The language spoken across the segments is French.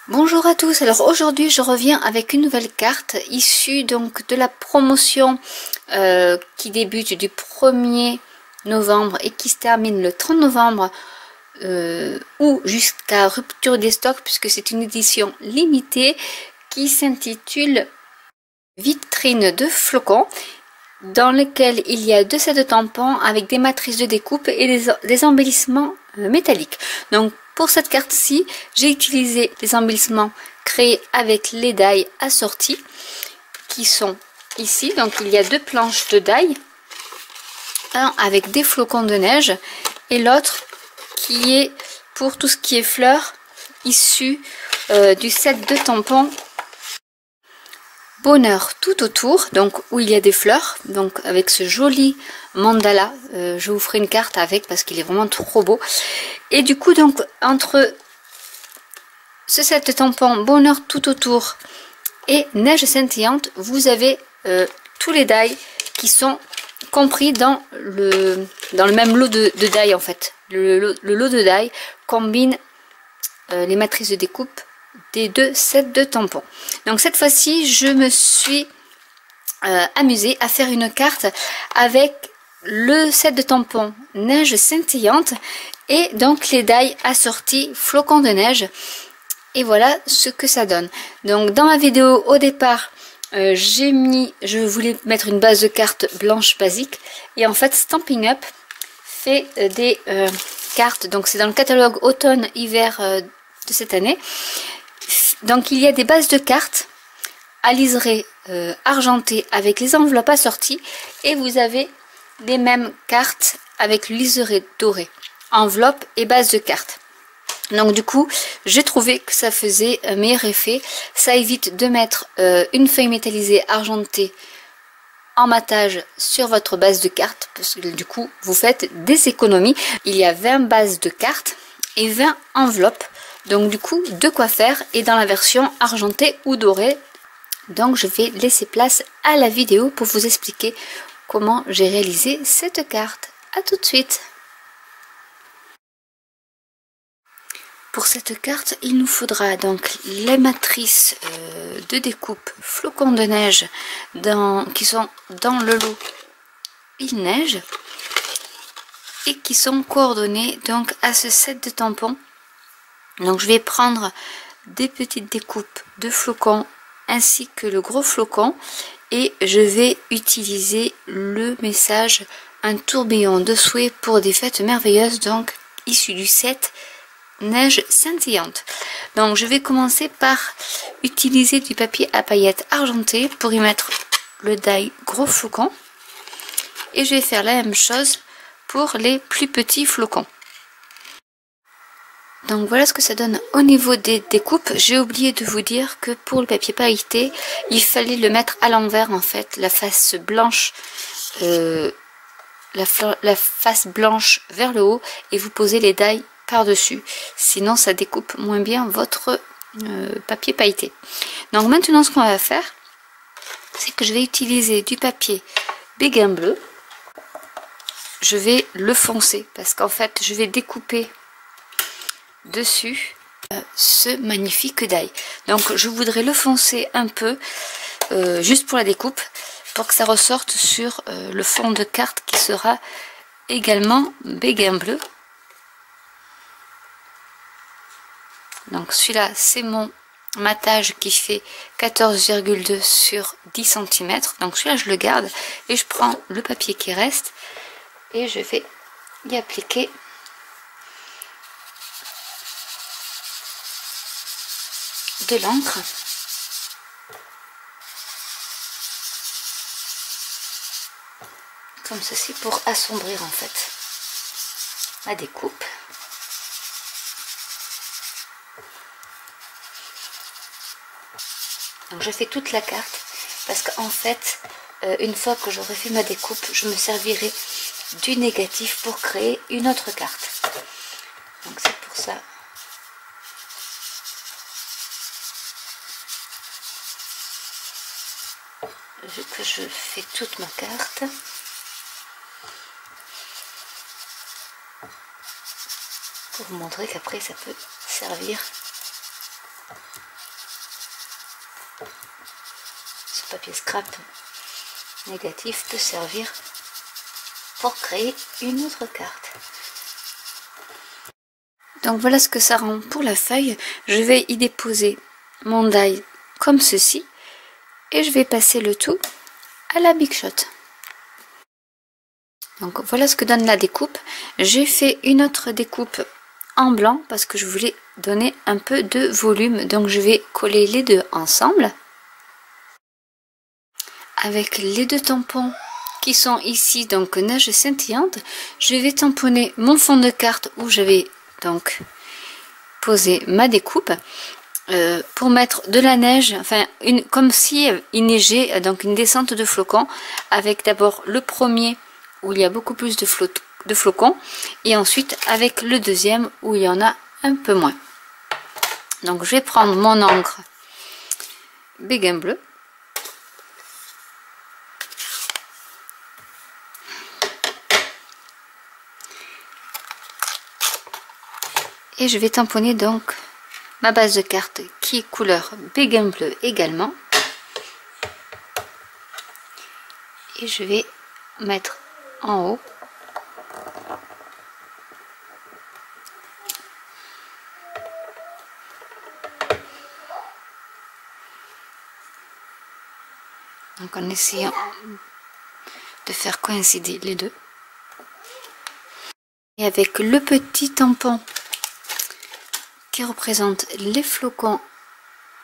Bonjour à tous, alors aujourd'hui je reviens avec une nouvelle carte issue donc de la promotion qui débute du 1er novembre et qui se termine le 30 novembre ou jusqu'à rupture des stocks puisque c'est une édition limitée qui s'intitule Vitrine de flocons, dans lequel il y a 2 sets de tampons avec des matrices de découpe et des embellissements métalliques. Donc pour cette carte-ci, j'ai utilisé les embellissements créés avec les die assortis qui sont ici. Donc il y a 2 planches de die, un avec des flocons de neige et l'autre qui est pour tout ce qui est fleurs issu du set de tampons Bonheur tout autour, donc où il y a des fleurs, donc avec ce joli mandala. Je vous ferai une carte avec parce qu'il est vraiment trop beau. Et du coup, donc entre ce set de tampons Bonheur tout autour et Neige scintillante, vous avez tous les die qui sont compris dans le même lot de die en fait. Le lot de die combine les matrices de découpe des 2 sets de tampons. Donc cette fois-ci, je me suis amusée à faire une carte avec le set de tampons Neige scintillante et donc les die assortis flocons de neige. Et voilà ce que ça donne. Donc dans ma vidéo au départ, je voulais mettre une base de carte blanche basique. Et en fait, Stampin' Up fait des cartes. Donc c'est dans le catalogue automne-hiver de cette année. Donc il y a des bases de cartes à liseré argenté avec les enveloppes assorties. Et vous avez les mêmes cartes avec le liseré doré. Enveloppe et base de cartes. Donc du coup, j'ai trouvé que ça faisait un meilleur effet. Ça évite de mettre une feuille métallisée argentée en matage sur votre base de cartes. Parce que du coup, vous faites des économies. Il y a 20 bases de cartes et 20 enveloppes. Donc du coup, de quoi faire. Et dans la version argentée ou dorée. Donc je vais laisser place à la vidéo pour vous expliquer comment j'ai réalisé cette carte. A tout de suite. Pour cette carte, il nous faudra donc les matrices de découpe flocons de neige qui sont dans le lot Il neige et qui sont coordonnées donc à ce set de tampons. Donc je vais prendre des petites découpes de flocons ainsi que le gros flocon et je vais utiliser le message un tourbillon de souhait pour des fêtes merveilleuses, donc issu du set Neige scintillante. Donc je vais commencer par utiliser du papier à paillettes argenté pour y mettre le die gros flocon et je vais faire la même chose pour les plus petits flocons. Donc voilà ce que ça donne au niveau des découpes. J'ai oublié de vous dire que pour le papier pailleté, il fallait le mettre à l'envers en fait, la face blanche la face blanche vers le haut et vous posez les die par-dessus, sinon ça découpe moins bien votre papier pailleté. Donc maintenant ce qu'on va faire, c'est que je vais utiliser du papier béguin bleu. Je vais le foncer parce qu'en fait je vais découper dessus ce magnifique die. Donc je voudrais le foncer un peu juste pour la découpe, pour que ça ressorte sur le fond de carte qui sera également béguin bleu. Donc celui-là, c'est mon matage qui fait 14,2 sur 10 cm. Donc celui-là, je le garde et je prends le papier qui reste et je vais y appliquer de l'encre. Comme ceci pour assombrir en fait ma découpe. Donc je fais toute la carte parce qu'en fait, une fois que j'aurai fait ma découpe, je me servirai du négatif pour créer une autre carte. Donc c'est pour ça. Que je fais toute ma carte. Pour vous montrer qu'après ça peut servir Ce papier scrap négatif peut servir pour créer une autre carte. Donc voilà ce que ça rend pour la feuille. Je vais y déposer mon die comme ceci et je vais passer le tout à la Big Shot. Donc voilà ce que donne la découpe. J'ai fait une autre découpe en blanc parce que je voulais donner un peu de volume. Donc je vais coller les deux ensemble avec les deux tampons qui sont ici, donc neige scintillante. Je vais tamponner mon fond de carte où je vais donc poser ma découpe pour mettre de la neige, enfin comme si il neigeait, donc une descente de flocons, avec d'abord le premier où il y a beaucoup plus de flocons et ensuite avec le deuxième où il y en a un peu moins. Donc je vais prendre mon encre Béguin bleu. Et je vais tamponner donc ma base de carte qui est couleur Béguin bleu également. Et je vais mettre en haut donc en essayant de faire coïncider les deux. Et avec le petit tampon qui représente les flocons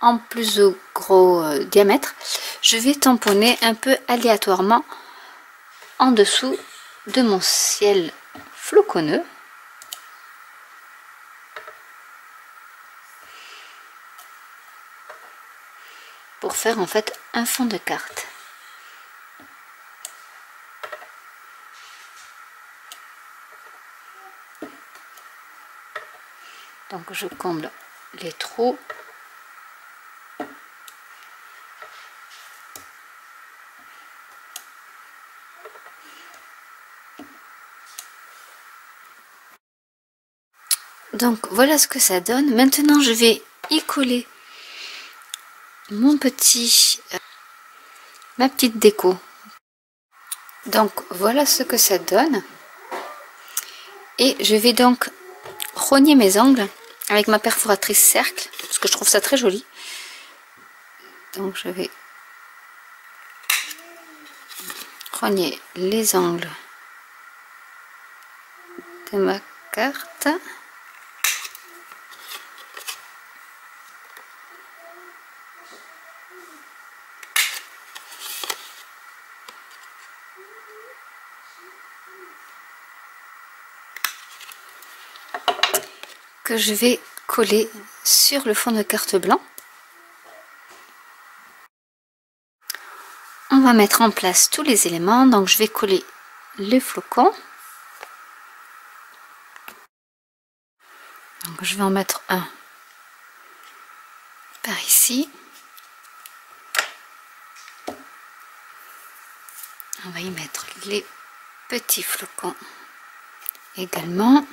en plus gros diamètre, je vais tamponner un peu aléatoirement en dessous de mon ciel floconneux. Pour faire en fait un fond de carte. Donc je comble les trous. Donc voilà ce que ça donne. Maintenant je vais y coller mon petit ma petite déco. Donc voilà ce que ça donne. Et je vais donc rogner mes angles avec ma perforatrice cercle parce que je trouve ça très joli. Donc je vais rogner les angles de ma carte. Que je vais coller sur le fond de carte blanc. On va mettre en place tous les éléments. Donc je vais coller les flocons. Donc je vais en mettre un par ici. On va y mettre les petits flocons également.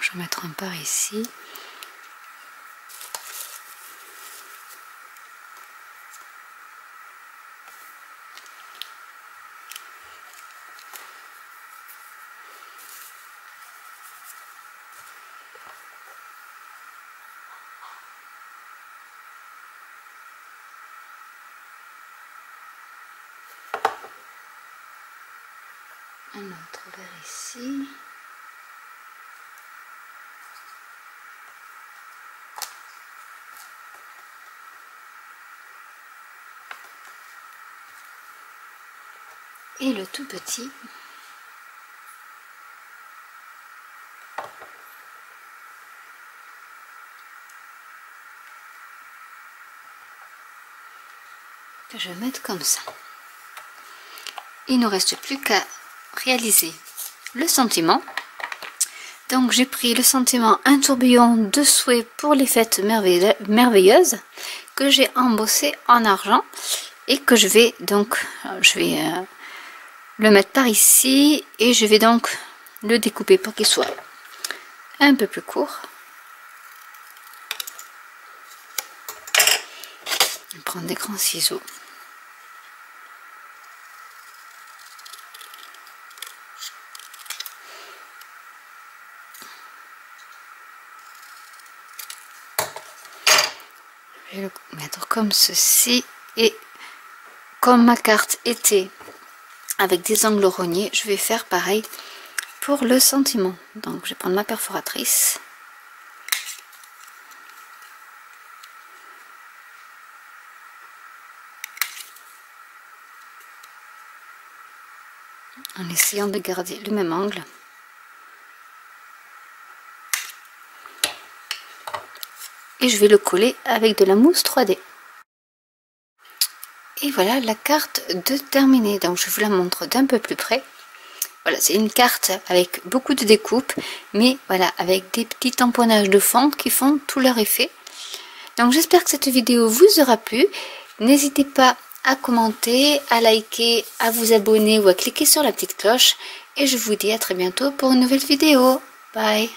Je vais mettre un par ici. Un autre vers ici. Et le tout petit. Que je vais mettre comme ça. Il ne reste plus qu'à réaliser le sentiment. Donc j'ai pris le sentiment Un tourbillon de souhait pour les fêtes merveilleuses que j'ai embossé en argent et que je vais donc le mettre par ici et je vais donc le découper pour qu'il soit un peu plus court. Je vais prendre des grands ciseaux. Je vais le mettre comme ceci et comme ma carte était avec des angles rognés, je vais faire pareil pour le sentiment. Donc je vais prendre ma perforatrice. En essayant de garder le même angle. Et je vais le coller avec de la mousse 3D. Et voilà la carte de terminée. Donc je vous la montre d'un peu plus près. Voilà, c'est une carte avec beaucoup de découpes, mais voilà, avec des petits tamponnages de fond qui font tout leur effet. Donc j'espère que cette vidéo vous aura plu. N'hésitez pas à commenter, à liker, à vous abonner ou à cliquer sur la petite cloche. Et je vous dis à très bientôt pour une nouvelle vidéo. Bye!